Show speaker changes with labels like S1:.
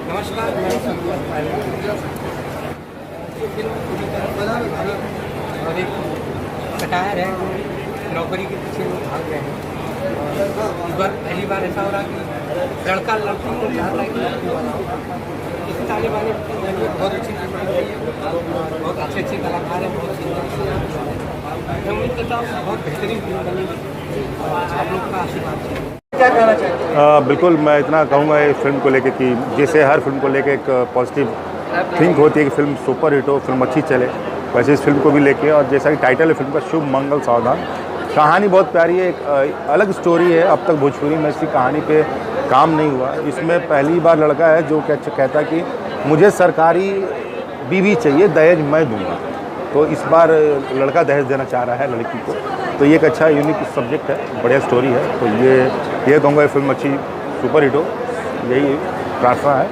S1: नमस्कार, मैं संतोष पायलट। ये फिल्म पूरी तरह से और एक सटायर है जो नौकरी के पीछे लोग भाग रहे हैं। और इस बार पहली बार ऐसा हो रहा कि लड़का लड़की को चाहता है कि लड़की बनाओ। इस ताले वाले बहुत अच्छी फिल्म बन रही है, बहुत अच्छे अच्छे कलाकार हैं, बहुत मैं उम्मीद करता हूँ बहुत बेहतरीन फिल्म बनेगी और आप लोग का आशीर्वाद चाहिए। क्या कहना चाहते हैं?
S2: बिल्कुल, मैं इतना कहूँगा इस फिल्म को लेके कि जैसे हर फिल्म को लेके एक पॉजिटिव थिंक होती है कि फिल्म सुपर हिट हो, फिल्म अच्छी चले, वैसे इस फिल्म को भी लेके। और जैसा कि टाइटल है फिल्म का, शुभ मंगल सावधान। कहानी बहुत प्यारी है, एक अलग स्टोरी है। अब तक भोजपुरी में ऐसी कहानी पे काम नहीं हुआ। इसमें पहली बार लड़का है जो कहता है कि मुझे सरकारी बीवी चाहिए, दहेज मैं दूँगा। तो इस बार लड़का दहेज देना चाह रहा है लड़की को। तो ये एक अच्छा यूनिक सब्जेक्ट है, बढ़िया स्टोरी है। तो ये कहूँगा ये फिल्म अच्छी सुपर हिट हो, यही प्रार्थना है।